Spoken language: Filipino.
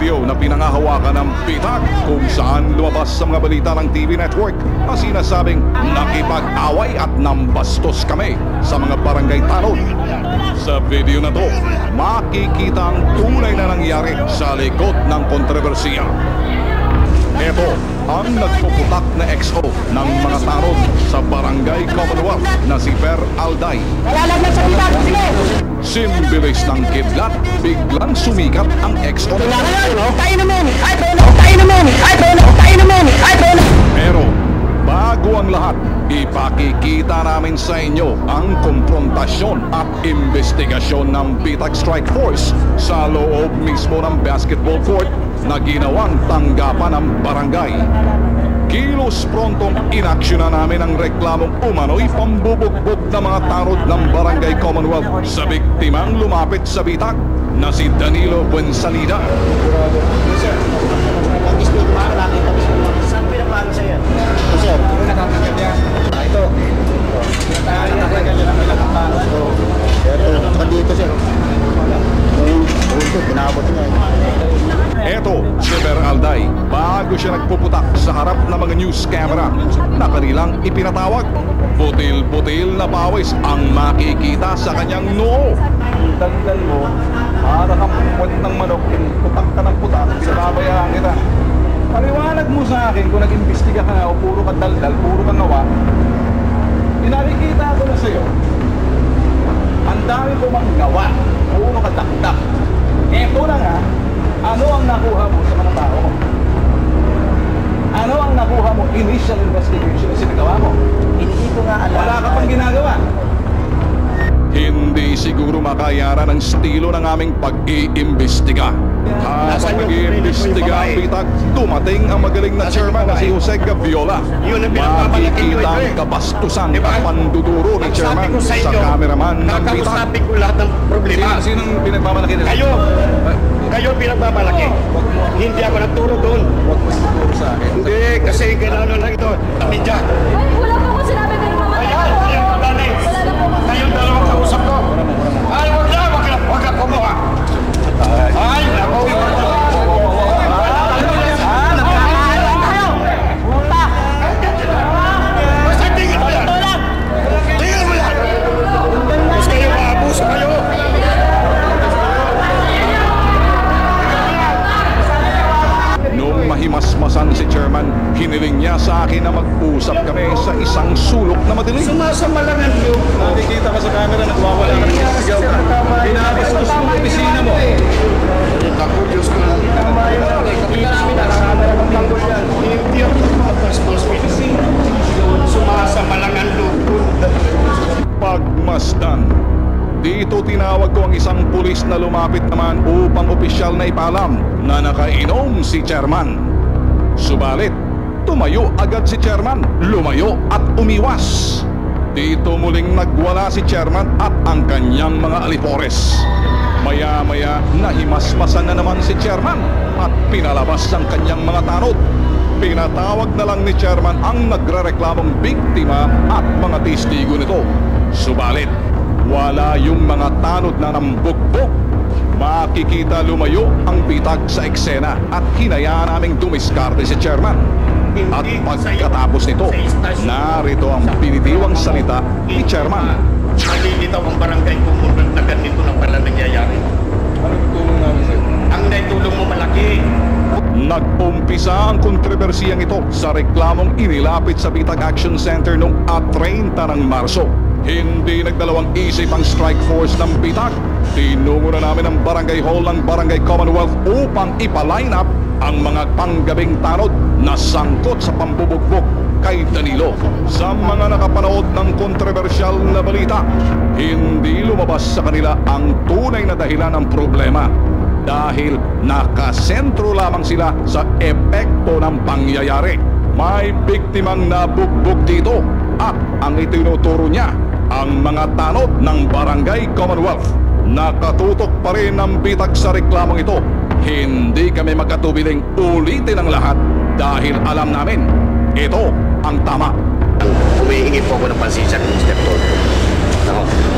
video na pinangahawakan ng Bitag kung saan lumabas sa mga balita ng TV network na sinasabing nakipag-away at nambastos kami sa mga barangay tanod. Sa video na to, makikita ang tunay na nangyari sa likod ng kontrobersiya. Ito ang nagpuputak na XO ng mga tanod sa Barangay Commonwealth na si Per Alday. Simbilis ng kidlat, biglang sumikat ang XO. Pero bago ang lahat, ipakikita namin sa inyo ang komprontasyon at investigasyon ng Bitag Strike Force sa loob mismo ng basketball court na ginawang tanggapan ng barangay. Kilos prontong inaksyonan namin ang reklamong umano'y pambubugbog ng mga tanod ng Barangay Commonwealth sa biktimang lumapit sa Bitag na si Danilo Buensalida. Saan pinapalo sa'yo? Sir, natatanggap niya. Ito. Natatanggap niya lang ilang palo. Ito, dito sir. Ito, pinabot niya. Eto, si Per Alday, bago siya nagpuputak sa harap ng mga news camera na kanilang ipinatawag, butil-butil na pawis ang makikita sa kanyang noo. Dagdal mo, para kang puwet ng manok, putak ka ng putak, pinababayaan kita. Paliwanag mo sa akin kung nag-imbestiga ka na o puro ka daldal, puro ka nawa. Pinakikita ko na sa'yo, ang dami ko mang gawa, puro ka dakdak. Eto na nga, ano ang nakuha mo sa mga tao mo? Ano ang nakuha mo? Initial investigation na sinagawa mo? Hindi ko nga alam. Wala ka pang ginagawa. Hindi siguro makayara ng estilo ng aming pag-iimbestiga. Habang nag-iimbestiga ang Bitag, dumating ang magaling na chairman na si Jose Gaviola. Makikita ang kabastusan at panduduro ni chairman sa cameraman ng Bitag. Kakausapin ko lahat ng problema. Sinong pinagmamalaki nila? Kayo! Kayo pinagmamalaki. Hindi ako nagturo doon. Huwag mo siguro sa akin. Hindi, kasi gano'n lang ito. Media. Ay, wala po akong sinabi pero mamatay Ayan, ako. ayan, pagdali. Wala na po akong Kayong dalawang kausap ko. Ay, wag ka kumuha. Ay, nako. Basta tingin mo yan. Tingin mo yan. Gusto kayo maabuso kayo. Noong mahimasmasan si chairman, hiniling niya sa akin na mag-usap kami sa isang sulok na madilim. Sumasama lang ang loob. Nakikita ka sa camera, nagwawala ka ng sigaw ka. Pinabastos mo ang opisina mo. Ako, Diyos ko lang. Hindi ako mapastos. Sumasama lang ang loob. Pagmasdan. Dito tinawag ko ang isang pulis na lumapit naman upang opisyal na ipaalam na nakainom si chairman. Subalit, tumayo agad si chairman, lumayo at umiwas. Dito muling nagwala si chairman at ang kanyang mga alipores. Maya-maya nahimasmasan na naman si chairman at pinalabas ang kanyang mga tanod. Pinatawag na lang ni chairman ang nagrereklamong biktima at mga testigo nito. Subalit, wala yung mga tanod na nambugbog. Makikita lumayo ang Bitag sa eksena at hinayaan naming dumiskarte si chairman. At pagkatapos nito, narito ang binitiwang salita ni chairman. Malilitaw ang barangay kung na ganito na pala nangyayari. Ano tutulong namin sa'yo? Ang naitulong mo malaki. Nag-umpisa ang kontrobersiyang ito sa reklamong inilapit sa Bitag Action Center noong 30 ng Marso. Hindi nagdalawang isip ang strike force ng Bitag. Tinungo na namin ang barangay hall ng Barangay Commonwealth upang ipa-line up ang mga panggabing tanod na sangkot sa pambubugbog kay Danilo. Sa mga nakapanood ng kontrobersyal na balita, hindi lumabas sa kanila ang tunay na dahilan ng problema dahil nakasentro lamang sila sa epekto ng pangyayari. May biktimang nabugbog dito at ang itinuturo niya ang mga tanod ng Barangay Commonwealth. Nakatutok pa rin ang Bitag sa reklamong ito. Hindi kami magkatubiling ulitin ang lahat dahil alam namin ito ang tama. Humihingi po ako ng pansisya ng Mr. Tolpo.